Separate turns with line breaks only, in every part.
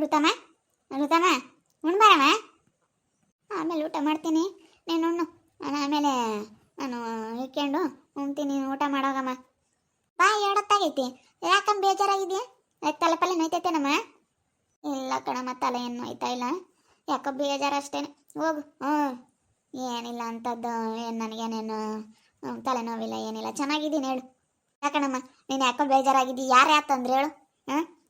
ಋತಮ್ಮ ಋತಮ್ಮ ಉಣ್ಬಾರಮ್ಮ. ಆಮೇಲೆ ಊಟ ಮಾಡ್ತೀನಿ, ನೀನು ಉಣ್ಣು. ನಾನು ಆಮೇಲೆ ನಾನು ಇಕ್ಕೊಂಡು ಉಣ್ತೀನಿ, ನೀನು ಊಟ ಮಾಡೋಗಮ್ಮ. ಬಾ, ಎರಡತ್ತಾಗೈತಿ. ಯಾಕಮ್ಮ ಬೇಜಾರಾಗಿದೆಯಾ? ಯಾಕೆ ತಲೆ ಪಲ್ಲೆ ನೋಯ್ತೈತೇನಮ್ಮ? ಇಲ್ಲ ಕಣಮ್ಮ, ತಲೆ ಏನು ನೋಯ್ತಾ ಇಲ್ಲ, ಯಾಕೋ ಬೇಜಾರು ಅಷ್ಟೇನೆ. ಹೋಗು. ಏನಿಲ್ಲ ಅಂಥದ್ದು, ಏನು ನನಗೇನೇನು ತಲೆನೋವಿಲ್ಲ, ಏನಿಲ್ಲ, ಚೆನ್ನಾಗಿದ್ದೀನಿ ಹೇಳು. ಯಾಕಣಮ್ಮ ನೀನು ಯಾಕೋ ಬೇಜಾರಾಗಿದ್ದಿ? ಯಾರು ಯಾತಂದ್ರೆ ಹೇಳು.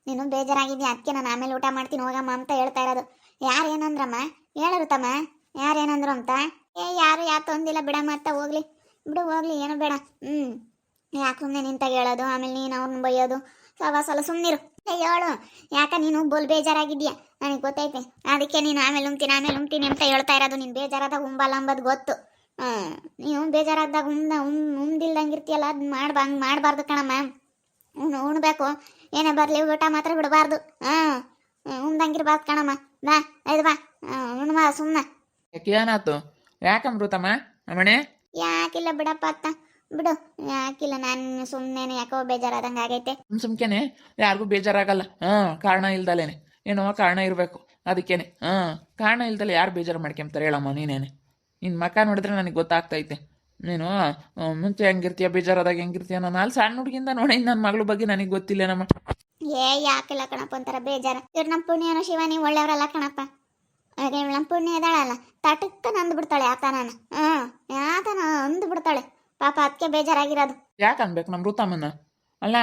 ನೀನು ಬೇಜಾರಾಗಿದ್ದಿ, ಅದಕ್ಕೆ ನಾನು ಆಮೇಲೆ ಊಟ ಮಾಡ್ತೀನಿ ಹೋಗಮ್ಮ ಅಂತ ಹೇಳ್ತಾ ಇರೋದು. ಯಾರು ಏನಂದ್ರಮ್ಮ? ಹೇಳಿರುತ್ತಮ್ಮ, ಯಾರು ಏನಂದ್ರು ಅಂತ. ಯಾರು ಯಾತು ಅಂದಿಲ್ಲ ಬಿಡಮ್ಮ, ಅಂತ ಹೋಗ್ಲಿ ಬಿಡು, ಹೋಗ್ಲಿ, ಏನು ಬೇಡ. ಯಾಕೆ ಸುಮ್ಮನೆ ನಿಂತಾಗ ಹೇಳೋದು, ಆಮೇಲೆ ನೀನು ಅವ್ರನ್ನ ಬೈಯೋದು, ಸಲ ಸುಮ್ಮನಿರು. ಹೇಳು, ಯಾಕ ನೀನು ಬೋಲ್ ಬೇಜಾರಾಗಿದ್ಯಾ? ನನಗೆ ಗೊತ್ತೈತೆ, ಅದಕ್ಕೆ ನೀನು ಆಮೇಲೆ ಉಣ್ತೀನಿ ಅಂತ ಹೇಳ್ತಾ ಇರೋದು. ನೀನು ಬೇಜಾರಾದಾಗ ಉಂಬಲ್ಲ ಅಂಬದು ಗೊತ್ತು. ನೀವು ಬೇಜಾರಾದಾಗ ಉಮ್ದಿಲ್ದಂಗಿರ್ತೀಯಲ್ಲ, ಅದು ಹಂಗೆ ಮಾಡಬಾರ್ದು ಕಣಮ್ಮ. ಉಣ್ಬೇಕು, ಏನೇ ಬರಲಿ, ಊಟ ಮಾತ್ರ ಬಿಡಬಾರ್ದು. ಉಮ್ದಂಗಿರ್ಬಾರ್ದು ಕಣಮ್ಮ. ಬಾ, ಆಯ್ತು ಬಾ, ಉಣ್ಮ ಸುಮ್ಮನೆ.
ಏನಾಯ್ತು? ಯಾಕಂಬೃತಮ್ಮ ಅಮ್ಮಣೆ?
ಯಾಕಿಲ್ಲ ಬಿಡಪ್ಪ ಅತ್ತ, ಬಿಡು, ಯಾಕಿಲ್ಲ. ನಾನು ಸುಮ್ಮನೆ ಯಾಕೋ ಬೇಜಾರಾದಂಗೆ ಆಗೈತೆ.
ಸುಮ್ಕೆನೆ ಯಾರಿಗೂ ಬೇಜಾರಾಗಲ್ಲ. ಕಾರಣ ಇಲ್ದಲೇನೆ, ಏನೋ ಕಾರಣ ಇರಬೇಕು, ಅದಕ್ಕೇನೆ. ಕಾರಣ ಇಲ್ದಲೆ ಯಾರು ಬೇಜಾರು ಮಾಡ್ಕೊಂತಾರೆ ಹೇಳಮ್ಮ? ನೀನೇನೆ ನಿನ್ನ ಮಕ್ಕ ನೋಡಿದ್ರೆ ನನಗೆ ಗೊತ್ತಾಗ್ತೈತೆ. ನೀನು ಮುಂಚೆ ಹೆಂಗಿರ್ತೀಯ, ಬೇಜಾರಾದಾಗ ಹೆಂಗಿರ್ತೀಯ. ನಾನು ಅಲ್ಲಿ ಸಣ್ಣ ಹುಡುಗಿಂದ ನೋಡಿ ನನ್ನ ಮಗಳ ಬಗ್ಗೆ ನನಗೆ ಗೊತ್ತಿಲ್ಲೇನಮ್ಮ.
ಯಾಕಿಲ್ಲ ಕಣಪ್ಪ, ಒಂಥರ ಬೇಜಾರ. ಇವ್ರು ನಮ್ಮ ಪುಣ್ಯನೋ ಶಿವ, ನೀವು ಒಳ್ಳೆಯವರಲ್ಲ ಕಣಪ್ಪ. ಅದೇ ನಮ್ಮ ಪುಣ್ಯ ಇದ್ದಾಳಲ್ಲ, ತಟಕ್ಕನ ಅಂದ್ಬಿಡ್ತಾಳೆ ಯಾತನ. ಯಾತನ ಅಂದ್ಬಿಡ್ತಾಳೆ ಪಾಪ, ಅದಕ್ಕೆ ಬೇಜಾರಾಗಿರೋದು.
ಯಾಕೆ ಅನ್ಬೇಕು ನಮ್ಮ ಋತಮ್ಮನ? ಅಲ್ಲ,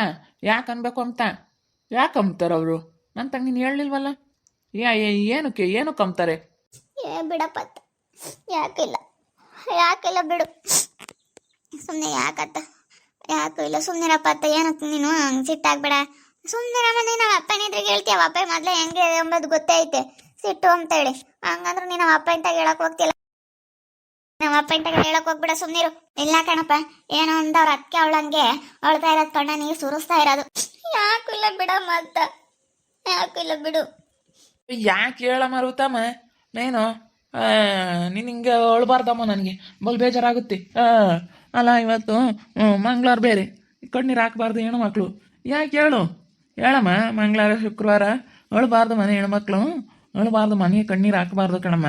ಯಾಕೆ ಅನ್ಬೇಕು ಅಂತ? ಯಾಕೆ ಅಂಬ್ತಾರೆ ಅವರು? ನನ್ನ ತಂಗಿನ ಹೇಳಲಿಲ್ವಲ್ಲ, ಏನಕ್ಕೆ ಅಂಬ್ತಾರೆ?
ಬಿಡಪ್ಪ, ಯಾಕಿಲ್ಲ ಬಿಡು, ಸುಮ್ಮನೆ ಯಾಕತ್ತ, ಯಾಕೂ ಇಲ್ಲ, ಸುಮ್ಮನಿರಪ್ಪ ಅತ್ತ. ಏನಕ್ಕೆ ನೀನು ಹಂಗೆ ಸಿಟ್ಟಾಗ್ಬೇಡ, ಸುಮ್ಮನೆ. ನೀನು ಅಪ್ಪನಿದ್ರಿಗೆ ಹೇಳ್ತೀಯ, ಅಪ್ಪ ಮೊದಲೇ ಹೆಂಗೆ ಎಂಬುದು ಗೊತ್ತೇ ಐತೆ, ಸಿಟ್ಟು ಅಂತೇಳಿ. ಹಂಗಂದ್ರೆ ನೀನು ಅಪ್ಪ ಇಂತಾಗ ಹೇಳಕ್ ಹೋಗ್ತಿಲ್ಲ, ನಮ್ಮ ಅಪ್ಪ ಇಂತಾಗ ಹೇಳಕ್ ಹೋಗ್ಬಿಡ, ಸುಮ್ಮನಿರು. ಇಲ್ಲ ಕಣಪ್ಪ, ಏನೋ ಅಂದವ್ರು ಅದಕ್ಕೆ ಅವಳಂಗೆ ಅಳ್ತಾ ಇರೋದು, ಕಣ್ಣ ನೀರು ಸುರಿಸ್ತಾ ಇರೋದು. ಯಾಕೂ ಇಲ್ಲ ಬಿಡಮ್ಮ ಅತ್ತ, ಯಾಕೂ ಇಲ್ಲ ಬಿಡು.
ಯಾಕೆ ಹೇಳಮ್ಮ ಋತಮ್ಮ? ನೀನು ನೀನು ಹಿಂಗೆ ಅಳ್ಬಾರ್ದಮ್ಮ, ನನಗೆ ಬಲ್ ಬೇಜಾರಾಗುತ್ತೆ. ಅಲ್ಲ, ಇವತ್ತು ಮಂಗಳವಾರ ಬೇರೆ, ಕಣ್ಣೀರು ಹಾಕ್ಬಾರ್ದು ಹೆಣ್ಮಕ್ಳು. ಯಾಕೆ ಹೇಳಮ್ಮ? ಮಂಗಳವಾರ ಶುಕ್ರವಾರ ಅಳ್ಬಾರ್ದು ಮನೆ ಹೆಣ್ಮಕ್ಳು, ಅಳ್ಬಾರ್ದು ಮನೆಗೆ ಕಣ್ಣೀರು ಹಾಕ್ಬಾರ್ದು ಕಣಮ್ಮ.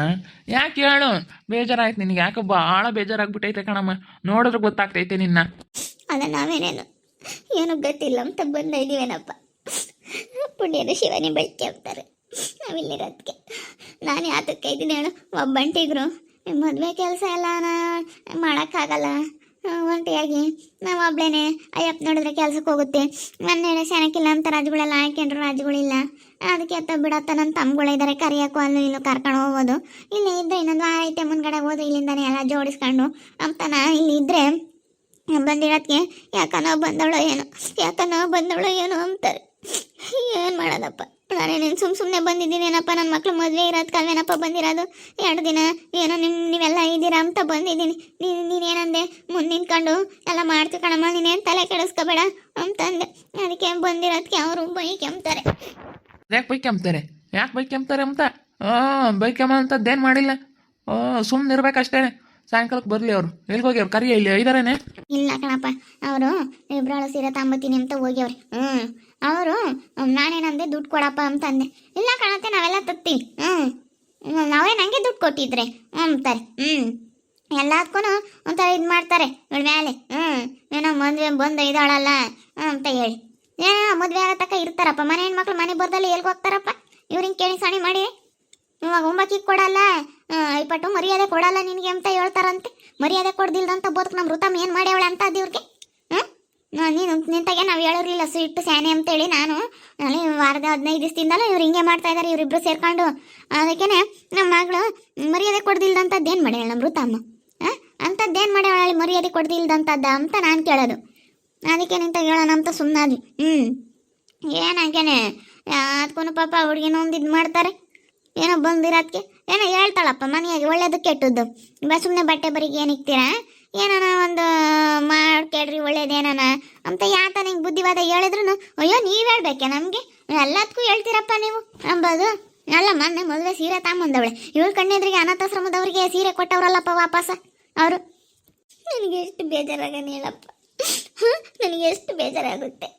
ಯಾಕೆ ಹೇಳು? ಬೇಜಾರಾಯ್ತು ನಿನಗೆ, ಯಾಕೆ ಭಾಳ ಬೇಜಾರಾಗ್ಬಿಟ್ಟೈತೆ ಕಣಮ್ಮ, ನೋಡಿದ್ರೆ ಗೊತ್ತಾಗ್ತೈತೆ ನಿನ್ನ.
ಅಲ್ಲ, ನಾವೇನೇನು ಏನು ಗೊತ್ತಿಲ್ಲ ಅಂತ ಬಂದ ಇದೀವೇನಪ್ಪ. ಪುಣ್ಯದ ಶಿವನೇ ಬೆಳಕೆ ಅಂತಾರೆ ನಾವಿಲ್ಲಿರೋದಕ್ಕೆ. ನಾನು ಯಾತಕ್ಕೆ ಇದ್ದೀನಿ ಹೇಳು? ಒಬ್ಬಂಟಿಗ್ರು ಮದುವೆ ಕೆಲಸ ಎಲ್ಲ ಮಾಡೋಕ್ಕಾಗಲ್ಲ, ಒಂಟಿಯಾಗಿ ನಾವು ಒಬ್ಳೇನೆ. ಅಯ್ಯಪ್ಪ ನೋಡಿದ್ರೆ ಕೆಲ್ಸಕ್ಕೆ ಹೋಗುತ್ತೆ, ಮೊನ್ನೆ ಶಾನಕ್ಕಿಲ್ಲ ಅಂತ ರಾಜುಗಳೆಲ್ಲ ಹಾಕ್ಕೊಂಡ್ರು, ರಾಜುಗಳಿಲ್ಲ. ಅದಕ್ಕೆ ಅತ್ತ ಬಿಡತ್ತ, ನನ್ನ ತಮ್ಮಗಳಿದ್ದಾರೆ, ಕರಿಯೋಕ್ಕೂ ಅಲ್ಲೂ ಇಲ್ಲೂ ಕರ್ಕೊಂಡು ಹೋಗೋದು. ಇಲ್ಲಿ ಇದ್ದರೆ ಇನ್ನೊಂದು ವಾರ ಐತೆ, ಮುಂದ್ಗಡೆ ಹೋದು ಇಲ್ಲಿಂದಾನೆ ಎಲ್ಲ ಜೋಡಿಸ್ಕೊಂಡು ಅಂತಾನ. ಇಲ್ಲಿ ಇದ್ದರೆ ಬಂದಿರೋದಕ್ಕೆ ಯಾಕನೋ ಬಂದವಳು ಏನೋ ಅಂತಾರೆ. ಏನು ಮಾಡೋದಪ್ಪ, ನಾನೇನೇನು ಸುಮ್ಮನೆ ಬಂದಿದ್ದೀನೇನಪ್ಪ, ನನ್ನ ಮಕ್ಳು ಮದುವೆ ಇರೋದು ಕಲ್ವೇನಪ್ಪ ಬಂದಿರೋದು. 2 ದಿನ ಏನೋ ನೀವೆಲ್ಲ ಇದ್ದೀರಾ ಅಂತ ಬಂದಿದ್ದೀನಿ. ನೀನೇನಂದೆ, ಮುಂದೆ ನಿಂತ್ಕೊಂಡು ಎಲ್ಲ ಮಾಡ್ತೀವಿ ಕಣಮ್ಮ, ನೀನೇನು ತಲೆ ಕೆಡಿಸ್ಕೋಬೇಡ ಅಂತಂದೆ. ಅದಕ್ಕೆ ಬಂದಿರೋದಕ್ಕೆ ಅವರು ಬೈಕೆಂಬ್ತಾರೆ.
ಯಾಕೆ ಬೈಕೆಂಬ್ತಾರೆ ಅಂತ? ಬೈಕೆಂಬ ಅಂತದ್ದೇನು ಮಾಡಿಲ್ಲ. ಸುಮ್ಮನೆ ಇರ್ಬೇಕಷ್ಟೇ. ಸಾಯಂಕಾಲಕ್ಕೆ ಬರಲಿ ಅವರು. ಎಲ್ಲಿಗೋಗಿ ಅವ್ರು? ಕರಿ ಇಲ್ಲಿ ಇದಾರೇನೆ?
ಇಲ್ಲ ಕಣಪ್ಪ, ಅವರು ಇಬ್ಬರಾಳು ಸೀರೆ ತಗೊಂಬತ್ತೀನಿ ಅಂತ ಹೋಗ್ಯವ್ರಿ. ಅವರು ನಾನೇನಂದೆ, ದುಡ್ಡು ಕೊಡಪ್ಪ ಅಂತ ಅಂದೆ. ಇಲ್ಲ ಕಣತ್ತೆ, ನಾವೆಲ್ಲ ತತ್ತೀವಿ. ನಾವೇ ನನಗೆ ದುಡ್ಡು ಕೊಟ್ಟಿದ್ರೆ ಅಂತಾರೆ. ಎಲ್ಲದಕ್ಕೂ ಒಂಥರ ಇದು ಮಾಡ್ತಾರೆ ಇವಳ ಮೇಲೆ. ಏನೋ ಮದುವೆ ಬಂದು ಇದ್ದಾಳಲ್ಲ ಅಂತ ಹೇಳಿ ಏನೋ ಮದುವೆ ಆಗತಕ್ಕ ಇರ್ತಾರಪ್ಪ. ಮನೆ ಹೆಣ್ಮಕ್ಳು ಮನೆ ಬರ್ದಲ್ಲಿ ಎಲ್ಗೆ ಹೋಗ್ತಾರಪ್ಪ? ಇವ್ರಿಂಗೆ ಕೇಳಿ ಸಣಿ ಮಾಡಿ ಇವಾಗ ಒಂಬಕ್ಕಿಗೆ ಕೊಡಲ್ಲ, ಇಪ್ಪಟ್ಟು ಮರ್ಯಾದೆ ಕೊಡಲ್ಲ ನಿನಗೆ ಅಂತ ಹೇಳ್ತಾರಂತೆ. ಮರ್ಯಾದೆ ಕೊಡ್ದಿಲ್ದಂತ ಬದುಕು ನಮ್ಮ ಋತಮ್ಮ ಏನು ಮಾಡ್ಯಾವಳೆ ಅಂತ ಅದು ಇವ್ರಿಗೆ. ನೀನು ನಿಂತಾಗೆ ನಾವು ಹೇಳಿರಲಿಲ್ಲ ಸಿಟ್ಟು ಸ್ಯಾನೆ ಅಂತೇಳಿ. ನಾನು ಅಲ್ಲಿ ವಾರದ 15 ದಿವಸದಿಂದಲೂ ಇವ್ರು ಹಿಂಗೆ ಮಾಡ್ತಾ ಇದ್ದಾರೆ, ಇವರಿಬ್ಬರು ಸೇರ್ಕೊಂಡು. ಅದಕ್ಕೇ ನಮ್ಮ ಮಗಳು ಮರ್ಯಾದೆ ಕೊಡ್ದಿಲ್ದಂಥದ್ದು ಏನು ಮಾಡ್ಯಾಳ ನಮ್ಮ ಋತಮ್ಮ? ಅಂಥದ್ದೇನು ಮಾಡ್ಯಾಳ ಮರ್ಯಾದೆ ಕೊಡ್ದಿಲ್ದಂಥದ್ದು ಅಂತ ನಾನು ಕೇಳೋದು. ಅದಕ್ಕೆ ನಿಂತಾಗ ಹೇಳೋಣ ಅಂತ ಸುಮ್ಮನಾದ್ವಿ. ಏನಂಗೇನೆ ಅದಕ್ಕೂ ಪಾಪ ಹುಡುಗಿನ ಒಂದು ಇದು ಮಾಡ್ತಾರೆ. ಏನೋ ಬಂದಿರೋದಕ್ಕೆ ಏನೋ ಹೇಳ್ತಾಳಪ್ಪ ಮನೆಯಾಗಿ, ಒಳ್ಳೇದು ಕೆಟ್ಟದ್ದು. ಸುಮ್ಮನೆ ಬಟ್ಟೆ ಬರಿಗೆ ಏನು ಇಕ್ತೀರಾ, ಏನಾನ ಒಂದು ಮಾಡ್ಕೇಳ್ರಿ ಒಳ್ಳೇದೇನಾನ ಅಂತ ಯಾತ ನಿಂಗೆ ಬುದ್ಧಿವಾದ ಹೇಳಿದ್ರು ಅಯ್ಯೋ ನೀವು ಹೇಳ್ಬೇಕೆ ನಮಗೆ? ಎಲ್ಲದಕ್ಕೂ ಹೇಳ್ತೀರಪ್ಪ ನೀವು ಅಂಬೋದು. ಅಲ್ಲ, ಮೊನ್ನೆ ಮದುವೆ ಸೀರೆ ತಗೊಂಬಂದವಳೆ, ಇವಳು ಕಣ್ಣೆದ್ರಿಗೆ ಅನಾಥಾಶ್ರಮದವ್ರಿಗೆ ಸೀರೆ ಕೊಟ್ಟವ್ರಲ್ಲಪ್ಪ ವಾಪಸ ಅವರು. ನನಗೆ ಎಷ್ಟು ಬೇಜಾರಾಗನಿ ಹೇಳಪ್ಪ, ನನಗೆ ಎಷ್ಟು ಬೇಜಾರಾಗುತ್ತೆ.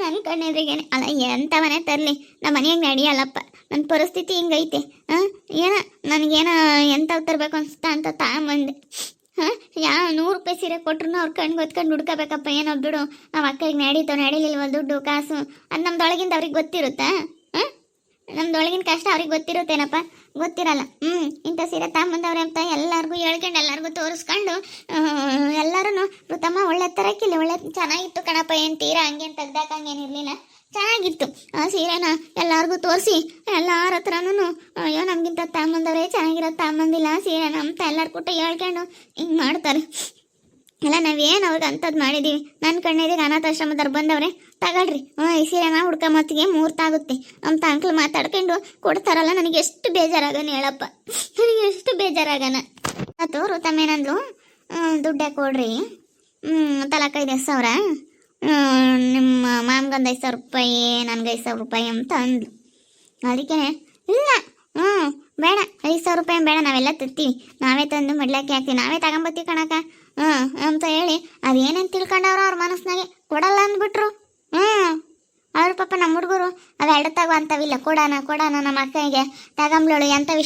ನನ್ನ ಕಣ್ಣೆದ್ರಿಗೇನೆ ಅಲ್ಲ ಎಂಥ ಮನೆ ತರಲಿ ನಮ್ಮ ಮನೆಯಾಗ ನಡೆಯಲ್ಲಪ್ಪ. ನನ್ನ ಪರಿಸ್ಥಿತಿ ಹಿಂಗೈತೆ. ಹಾಂ ಏನ ನನಗೇನೋ ಎಂಥವು ತರಬೇಕು ಅನ್ಸ್ತಾ ಅಂತ ತಗೊಂಬಂದೆ. ಹಾಂ 100 ರೂಪಾಯಿ ಸೀರೆ ಕೊಟ್ರು ಅವ್ರು ಕಣ್ಗೆ ಹೊತ್ಕೊಂಡು ಹುಡ್ಕೋಬೇಕಪ್ಪ. ಏನೋ ಬಿಡು, ನಮ್ಮ ಅಕ್ಕಗೆ ನಡೀಲಿಲ್ವ ದುಡ್ಡು ಕಾಸು, ಅದು ನಮ್ದೊಳಗಿಂದ ಅವ್ರಿಗೆ ಗೊತ್ತಿರುತ್ತಾ? ಹಾಂ ನಮ್ದೊಳಗಿನ ಕಷ್ಟ ಅವ್ರಿಗೆ ಗೊತ್ತಿರುತ್ತೇನಪ್ಪ? ಗೊತ್ತಿರಲ್ಲ. ಇಂಥ ಸೀರೆ ತಗೊಂಬಂದವ್ರೆ ಅಂತ ಎಲ್ಲರಿಗೂ ಹೇಳ್ಕೊಂಡು ಎಲ್ಲರಿಗೂ ತೋರಿಸ್ಕೊಂಡು ಎಲ್ಲರೂ ಋತಮ್ಮ ಒಳ್ಳೆ ತರಕಿಲ್ಲ, ಒಳ್ಳೆ ಚೆನ್ನಾಗಿತ್ತು ಕಣಪ್ಪ, ಏನು ತೀರಾ ಹಂಗೇನು ತೆಗ್ದಾಕಂಗೇನಿರಲಿಲ್ಲ, ಚೆನ್ನಾಗಿತ್ತು. ಆ ಸೀರೆನ ಎಲ್ಲರಿಗೂ ತೋರಿಸಿ ಎಲ್ಲರ ಹತ್ರನೂ ಅಯ್ಯೋ ನಮಗಿಂತ ತಗೊಂಬಂದವ್ರೆ ಚೆನ್ನಾಗಿರೋದು ತಗೊಂಬಂದಿಲ್ಲ ಸೀರೆನ ಅಂತ ಎಲ್ಲರೂ ಕೊಟ್ಟು ಹೇಳ್ಕೊಂಡು ಹಿಂಗೆ ಮಾಡ್ತಾರೆ. ಅಲ್ಲ ನಾವೇನು ಅವ್ರಿಗೆ ಅಂಥದ್ದು ಮಾಡಿದ್ದೀವಿ? ನನ್ನ ಕಣ್ಣೆದಿಗೆ ಅನಾಥಾಶ್ರಮದವ್ರು ಬಂದವ್ರೆ, ತಗೊಳ್ರಿ ಈ ಸೀರೆನ ಹುಡ್ಕೊಂಬತ್ತಿಗೆ ಮುಹೂರ್ತ ಅಂತ ಅಂಕಲ್ ಮಾತಾಡ್ಕೊಂಡು ಕೊಡ್ತಾರಲ್ಲ, ನನಗೆ ಎಷ್ಟು ಬೇಜಾರಾಗನ ಹೇಳಪ್ಪ, ನನಗೆ ಎಷ್ಟು ಬೇಜಾರಾಗನ. ಅದು ಋತಮೇನಂದ್ಲು, ದುಡ್ಡೇ ಕೊಡ್ರಿ, ತಲಕ 5,000 ನಿಮ್ಮ ಮಾಮ್ಗೊಂದು 5,000 ರೂಪಾಯಿ, ನನಗೆ 5,000 ರೂಪಾಯಿ ಅಂತ ಅಂದ್ಲು. ಅದಕ್ಕೆ ಇಲ್ಲ ಬೇಡ 5,000 ರೂಪಾಯಿ ಬೇಡ, ನಾವೆಲ್ಲ ತರ್ತೀವಿ, ನಾವೇ ತಂದು ಮಡ್ಲಕ್ಕೆ ಹಾಕ್ತೀವಿ, ನಾವೇ ತಗೊಂಬತ್ತೀವಿ ಕಣಕ ಅಂತ ಹೇಳಿ ಅದೇನೇನು ತಿಳ್ಕೊಂಡವ್ರು ಅವ್ರ ಮನಸ್ಸಿನಾಗೆ ಕೊಡಲ್ಲ ಅಂದ್ಬಿಟ್ರು. ಅವ್ರ ಪಾಪ ನಮ್ಮ ಹುಡುಗರು ಅವೆರಡು ತಗೋ ಅಂತವಿಲ್ಲ, ಕೊಡೋಣ ನಮ್ಮ ಅಕ್ಕಗೆ ತಗೊಂಬ್ಳಳು, ಎಂಥವು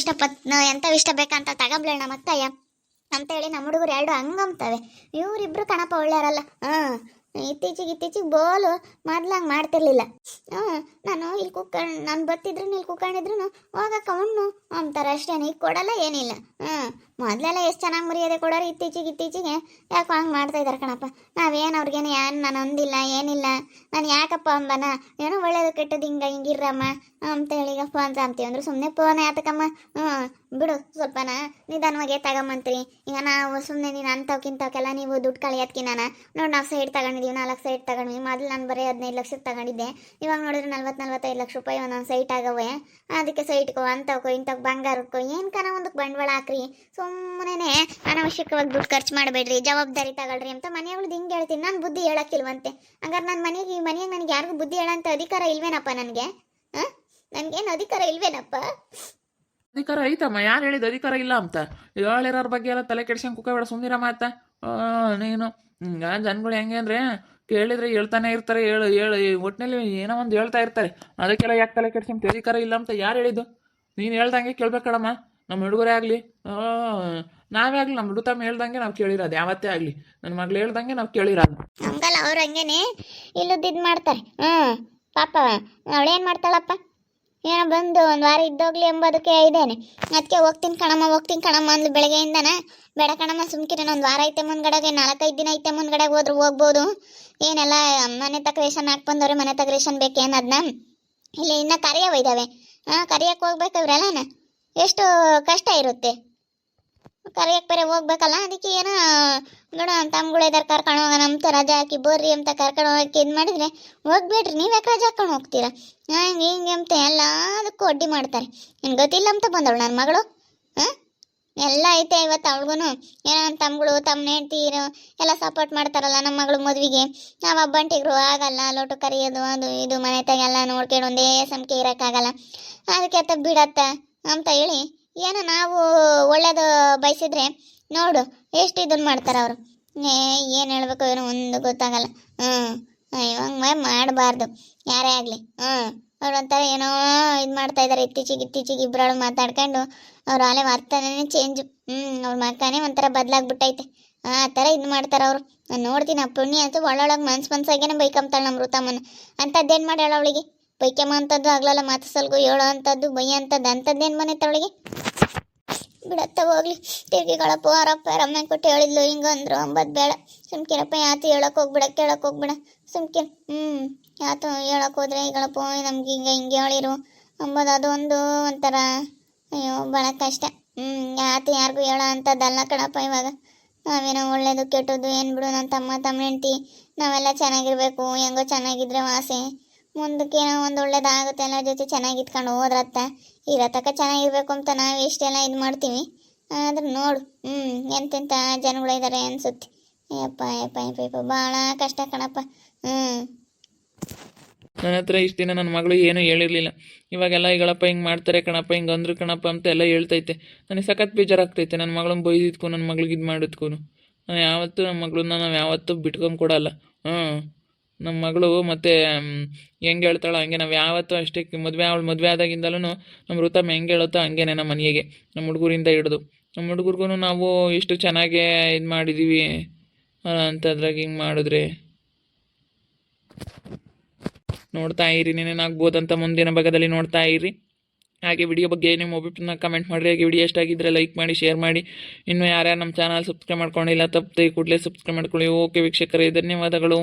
ಇಷ್ಟ ಬೇಕಂತ ತಗೊಂಬ್ಳಳು ನಮ್ಮ ಅಕ್ಕಯ್ಯ ಅಂತೇಳಿ ನಮ್ಮ ಹುಡುಗರು ಎರಡು ಹಂಗಂತವೆ. ಇವರಿಬ್ರು ಕಣಪ್ಪ ಒಳ್ಳೆಯವರಲ್ಲ. ಇತ್ತೀಚಿಗೆ ಬೋಲು ಮೊದ್ಲಂಗೆ ಮಾಡ್ತಿರ್ಲಿಲ್ಲ. ನಾನು ಇಲ್ಲಿ ನಾನು ಬರ್ತಿದ್ರು ಇಲ್ಲಿ ಕುತ್ಕೊಂಡಿದ್ರು ಹೋಗಕ್ಕ ಉಣ್ಣು ಅಂತಾರೆ ಅಷ್ಟೇ, ಈಗ ಕೊಡಲ್ಲ ಏನಿಲ್ಲ. ಮೊದಲೆಲ್ಲ ಎಷ್ಟು ಚೆನ್ನಾಗಿ ಮರ್ಯಾದೆ ಕೊಡೋರು, ಇತ್ತೀಚಿಗೆ ಯಾಕೋ ಹಂಗೆ ಮಾಡ್ತಾ ಇದ್ದಾರೆ ಕಣಪ್ಪ. ನಾವೇನು ಅವ್ರಿಗೇನು ನಾನು ಅಂದಿಲ್ಲ ಏನಿಲ್ಲ, ನಾನು ಯಾಕಪ್ಪ ಅಂಬನ ಏನೋ ಒಳ್ಳೇದು ಕೆಟ್ಟದ್ದು ಹಿಂಗಿರ್ರಮ್ಮ ಅಂತೇಳಿ ಈಗ ಫೋನ್ ಅಂತೀವಿ ಅಂದ್ರೆ ಸುಮ್ಮನೆ ಫೋನ್ ಯಾತಕಮ್ಮ, ಬಿಡು ಸ್ವಲ್ಪನ ನಿಧಾನವಾಗೇ ತಗೊಂಬಂತೀವಿ. ಈಗ ನಾವು ಸುಮ್ಮನೆ ನೀನು ಅಂಥವ್ಕಿಂತವಕ್ಕೆಲ್ಲ ನೀವು ದುಡ್ಡು ಕಳಿಯೋದ್ಕಿನ್ನ ನೋಡಿ ನಾವು ಸೈಡ್ ತಗೊಂಡಿದ್ದೀವಿ, 4 ಸೈಟ್ ತಗೊಂಡ್ವಿ. ಮೊದಲು ನಾನು ಬರೀ 15 ಲಕ್ಷಕ್ಕೆ ತಗೊಂಡಿದ್ದೆ, ಇವಾಗ ನೋಡಿದ್ರೆ 40-45 ಲಕ್ಷ ರೂಪಾಯಿ ಒಂದೊಂದು ಸೈಟ್ ಆಗವೆ. ಅದಕ್ಕೆ ಸೈಟ್ಗೋ ಅಂಥವ್ಕೋ ಇಂಥವ್ಕೆ ಬಂಗಾರಕ್ಕೋ ಏನು ಕನ ಒಂದಕ್ಕೆ ಬಂಡವಾಳ ಹಾಕ್ರಿ, ಸುಮ್ಮನೆ ಅನಾವಶ್ಯಕವಾಗಿ ದುಡ್ಡು ಖರ್ಚು ಮಾಡಬೇಡ್ರಿ, ಜವಾಬ್ದಾರಿ ತಗೊಳ್ರಿ ಅಂತ ಮನೆಯವ್ಳದ್ದು ಹಿಂಗೆ ಹೇಳ್ತೀನಿ. ನಾನು ಬುದ್ಧಿ ಹೇಳೋಕ್ಕಿಲ್ವಂತೆ. ಹಂಗಾರೆ ನನ್ನ ಮನೆಗೆ ನನಗೆ ಯಾರಿಗೂ ಬುದ್ಧಿ ಹೇಳೋಂಥ ಅಧಿಕಾರ ಇಲ್ವೇನಪ್ಪ? ನನಗೇನು ಅಧಿಕಾರ ಇಲ್ವೇನಪ್ಪ?
ಅಧಿಕಾರ ಐತಮ್ಮ, ಯಾರು ಹೇಳಿದ ಅಧಿಕಾರ ಇಲ್ಲ ಅಂತ? ಹೇಳಿರೋರ ಬಗ್ಗೆ ಎಲ್ಲ ತಲೆ ಕೆಡ್ಸ್ಕೊಂಡು ಕುಕ್ಕಬೇಡ, ಸುಮ್ಮನಿರ ಮಾತ. ನೀನು ಜನಗಳು ಹೆಂಗೆ ಅಂದರೆ ಕೇಳಿದ್ರೆ ಹೇಳ್ತಾನೆ ಇರ್ತಾರೆ, ಒಟ್ಟಿನಲ್ಲಿ ಏನೋ ಒಂದು ಹೇಳ್ತಾ ಇರ್ತಾರೆ. ಅದಕ್ಕೆಲ್ಲ ಯಾಕೆ ತಲೆ ಕೆಡ್ಸ್ಕೊಂಡು ಅಧಿಕಾರ ಇಲ್ಲ ಅಂತ ಯಾರು ಹೇಳಿದ್ದು? ನೀನು ಹೇಳ್ದಂಗೆ ಕೇಳ್ಬೇಕಡಮ್ಮ. ನಮ್ಮ ಹುಡುಗರೇ ಆಗಲಿ ನಾವೇ ಆಗಲಿ, ನಮ್ಮ ಹುಡುತಮ್ಮ ಹೇಳ್ದಂಗೆ ನಾವು ಕೇಳಿರೋದು ಯಾವತ್ತೇ ಆಗಲಿ, ನನ್ನ ಮಗಳು ಹೇಳ್ದಂಗೆ ನಾವು ಕೇಳಿರೋದು.
ಹಂಗಲ್ಲ, ಅವ್ರು ಹಂಗೇನೆ ಇಲ್ಲದಿದ್ದು ಮಾಡ್ತಾರೆ. ಪಾಪ ಅವಳೇನು ಮಾಡ್ತಾಳಪ್ಪ, ಏನೋ ಬಂದು ಒಂದು ವಾರ ಇದ್ದೋಗ್ಲಿ ಎಂಬುದಕ್ಕೆ ಇದ್ದೇನೆ. ಅದಕ್ಕೆ ಹೋಗ್ತೀನಿ ಕಣಮ್ಮ ಅಂದ್ಲು ಬೆಳಗ್ಗೆಯಿಂದನ. ಬೇಡ ಕಣಮ್ಮ ಸುಮ್ಕಿರೇನು, ಒಂದು ವಾರ ಐತೆ ಮುಂದ್ಗಡೆಗೆ, 4-5 ದಿನ ಐತೆ ಮುಂದ್ಗಡೆಗೆ ಹೋದ್ರು ಹೋಗ್ಬೋದು. ಏನೆಲ್ಲ ಮನೆ ತಕ್ಕ ರೇಷನ್ ಹಾಕಿ ಬಂದವ್ರೆ, ಮನೆ ತಕ್ಕ ರೇಷನ್ ಬೇಕೇನು ಅದನ್ನ? ಇಲ್ಲಿ ಇನ್ನೂ ಕರಿಯವ ಇದ್ದಾವೆ, ಕರಿಯಕ್ಕೆ ಹೋಗ್ಬೇಕು ಇವ್ರೆಲ್ಲನ, ಎಷ್ಟು ಕಷ್ಟ ಇರುತ್ತೆ ಕರಿಯಕ್ಕೆ ಬೇರೆ ಹೋಗ್ಬೇಕಲ್ಲ. ಅದಕ್ಕೆ ಏನೋ ನೋಡೋ ತಮ್ಗಳು ಇದಾರೆ ಕರ್ಕೊಂಡು ಹೋಗೋಣ ಅಂತ ರಜೆ ಹಾಕಿ ಬರ್ರಿ ಅಂತ ಕರ್ಕೊಂಡು ಹೋಗಕ್ಕೆ ಇದು ಮಾಡಿದ್ರೆ ಹೋಗ್ಬೇಡ್ರಿ, ನೀವ್ಯಾಕೆ ರಜೆ ಹಾಕೊಂಡು ಹೋಗ್ತೀರಾ ಹಿಂಗೆ ಅಂತ ಎಲ್ಲದಕ್ಕೂ ಅಡ್ಡಿ ಮಾಡ್ತಾರೆ. ಏನು ಗೊತ್ತಿಲ್ಲ ಅಂತ ಬಂದವಳು ನನ್ನ ಮಗಳು. ಎಲ್ಲ ಐತೆ ಇವತ್ತು ಅವಳಿಗೂ ಏನೋ ನನ್ನ ತಮ್ಗಳು ತಮ್ಮ ಹೆಂಡ್ತೀರು ಎಲ್ಲ ಸಪೋರ್ಟ್ ಮಾಡ್ತಾರಲ್ಲ ನಮ್ಮ ಮಗಳು ಮದುವೆಗೆ. ನಾವು ಹಬ್ಬಂಟಿಗ್ರು ಆಗಲ್ಲ, ಲೋಟು ಕರಿಯೋದು ಅದು ಇದು ಮನೆ ತೆಗೆಲ್ಲ ನೋಡ್ಕೊಂಡು ಒಂದೇ ಸಮಕೆ ಇರೋಕ್ಕಾಗಲ್ಲ, ಅದಕ್ಕೆ ಅತ್ತ ಬಿಡತ್ತ ಅಂತ ಹೇಳಿ ಏನೋ ನಾವು ಒಳ್ಳೇದು ಬಯಸಿದ್ರೆ ನೋಡು ಎಷ್ಟು ಇದನ್ನು ಮಾಡ್ತಾರೆ ಅವರು. ಏನು ಹೇಳ್ಬೇಕು ಏನೋ ಒಂದು ಗೊತ್ತಾಗಲ್ಲ. ಇವಾಗ ಮಾಡಬಾರ್ದು ಯಾರೇ ಆಗಲಿ. ಅವ್ರು ಒಂಥರ ಏನೋ ಇದು ಮಾಡ್ತಾ ಇದ್ದಾರೆ. ಇತ್ತೀಚಿಗೆ ಇಬ್ಬರಳು ಮಾತಾಡ್ಕೊಂಡು ಅವ್ರು ಅಲ್ಲೇ ವರ್ತನೆ ಚೇಂಜ್. ಅವ್ರ ಮಕ್ಕನೇ ಒಂಥರ ಬದಲಾಗ್ಬಿಟ್ಟೈತೆ. ಆ ಥರ ಇದು ಮಾಡ್ತಾರೆ ಅವರು. ನಾನು ನೋಡ್ತೀನಿ ಆ ಪುಣ್ಯ ಅಂತೂ ಒಳ್ಳೊಳಗೆ ಮನ್ಸಾಗೇನೆ ಬೈಕಂತಾಳೆ ನಮ್ಮ ಋತಮ್ಮನ. ಅಂಥದ್ದೇನು ಮಾಡ್ಯಾಳ ಅವಳಿಗೆ? ಬೈಕಮ್ಮ ಅಂಥದ್ದು ಆಗ್ಲಲ್ಲ, ಮಾತು ಸಲ್ಗು ಹೇಳೋ ಅಂಥದ್ದು ಬೈಯ ಅಂಥದ್ದೇನು ಬಂದೈತೆ ಅವಳಿಗೆ? ಬಿಡತ್ತ ಹೋಗ್ಲಿ. ತಿರ್ಗಿಗಳಪ್ಪ ಅವರಪ್ಪ ರಮ್ಮ ಕೊಟ್ಟು ಹೇಳಿದ್ಲು ಹಿಂಗಂದ್ರು ಅಂಬದು ಬೇಡ. ಸುಮ್ಕಿರಪ್ಪ, ಯಾತು ಹೇಳಕ್ಕೆ ಹೋಗ್ಬಿಡ ಸುಮ್ಕಿರ್. ಯಾತು ಹೇಳಕ್ಕೆ ಹೋದ್ರೆ ಈಗಳಪ್ಪ ನಮ್ಗೆ ಹಿಂಗೆ ಹೇಳಿರು ಅಂಬೋದು ಅದು ಒಂಥರ ಅಯ್ಯೋ ಭಾಳ ಕಷ್ಟ. ಯಾತು ಯಾರಿಗೂ ಹೇಳೋ ಅಂಥದ್ದಲ್ಲ ಕಣಪ್ಪ. ಇವಾಗ ನಾವೇನೋ ಒಳ್ಳೇದು ಕೆಟ್ಟದ್ದು ಏನು ಬಿಡು, ನನ್ನ ತಮ್ಮ ಹೆಂಡ್ತಿ ನಾವೆಲ್ಲ ಚೆನ್ನಾಗಿರ್ಬೇಕು, ಹೆಂಗೋ ಚೆನ್ನಾಗಿದ್ರೆ ವಾಸೆ ಮುಂದಕ್ಕೆ ಏನೋ ಒಂದು ಒಳ್ಳೇದಾಗುತ್ತೆ, ಎಲ್ಲರ ಜೊತೆ ಚೆನ್ನಾಗಿತ್ಕೊಂಡು ಹೋದ್ರತ್ತ ಇರತಕ್ಕ ಚೆನ್ನಾಗಿರ್ಬೇಕು ಅಂತ ನಾವು ಎಷ್ಟೆಲ್ಲ ಇದು ಮಾಡ್ತೀವಿ. ಆದ್ರೆ ನೋಡು ಎಂತೆಂಥ ಜನಗಳು ಇದ್ದಾರೆ ಅನ್ಸುತ್ತೆ. ಯಪ್ಪ ಭಾಳ ಕಷ್ಟ ಕಣಪ್ಪ.
ನನ್ನ ಹತ್ರ ಇಷ್ಟು ದಿನ ನನ್ನ ಮಗಳು ಏನೂ ಹೇಳಿರಲಿಲ್ಲ. ಇವಾಗೆಲ್ಲ ಈಗಳಪ್ಪ ಹಿಂಗೆ ಮಾಡ್ತಾರೆ ಕಣಪ್ಪ, ಹಿಂಗೆ ಅಂದ್ರು ಕಣಪ್ಪ ಅಂತ ಎಲ್ಲ ಹೇಳ್ತೈತೆ. ನನಗೆ ಸಖತ್ ಬೇಜಾರಾಗ್ತೈತೆ ನನ್ನ ಮಗಳನ್ನ ಬೈದಿದ್ಕು, ನನ್ನ ಮಗಳಿಗೆ ಇದು ಮಾಡಿದ್ಕು. ನಾನು ಯಾವತ್ತೂ ನಮ್ಮ ಮಗಳನ್ನ ನಾವು ಯಾವತ್ತೂ ಬಿಟ್ಕೊಂಡು ಕೊಡಲ್ಲ. ನಮ್ಮ ಮಗಳು ಮತ್ತು ಹೆಂಗೆ ಹೇಳ್ತಾಳೋ ಹಂಗೆ ನಾವು ಯಾವತ್ತೂ ಅಷ್ಟೇ ಅವಳು ಮದುವೆ ಆದಾಗಿಂದಲೂ ನಮ್ಮ ಋತಮ್ಮ ಹೆಂಗೆ ಹೇಳುತ್ತೋ ಹಂಗೇನೆ ನಮ್ಮ ಮನೆಗೆ ನಮ್ಮ ಹುಡುಗರಿಂದ ಹಿಡಿದು ನಮ್ಮ ಹುಡುಗರಿಗೂ ನಾವು ಇಷ್ಟು ಚೆನ್ನಾಗೇ ಇದು ಮಾಡಿದ್ದೀವಿ ಅಂತದ್ರಾಗ ಹಿಂಗೆ ಮಾಡಿದ್ರೆ ನೋಡ್ತಾ ಇರಿ ಏನೇನಾಗ್ಬೋದಂತ ಮುಂದಿನ ಭಾಗದಲ್ಲಿ ನೋಡ್ತಾ ಇರಿ. ಹಾಗೆ ವಿಡಿಯೋ ಬಗ್ಗೆ ನಿಮ್ಮ ಒಬ್ಬರನ್ನ ಕಮೆಂಟ್ ಮಾಡಿರಿ. ಹಾಗೆ ವಿಡಿಯೋ ಎಷ್ಟಾಗಿದ್ದರೆ ಲೈಕ್ ಮಾಡಿ, ಶೇರ್ ಮಾಡಿ. ಇನ್ನು ಯಾರ್ಯಾರು ನಮ್ಮ ಚಾನಲ್ ಸಬ್ಸ್ಕ್ರೈಬ್ ಮಾಡ್ಕೊಂಡಿಲ್ಲ ತಪ್ಪದೆ ಕೂಡಲೇ ಸಬ್ಸ್ಕ್ರೈಬ್ ಮಾಡ್ಕೊಳ್ಳಿ. ಓಕೆ ವೀಕ್ಷಕರೇ, ಧನ್ಯವಾದಗಳು.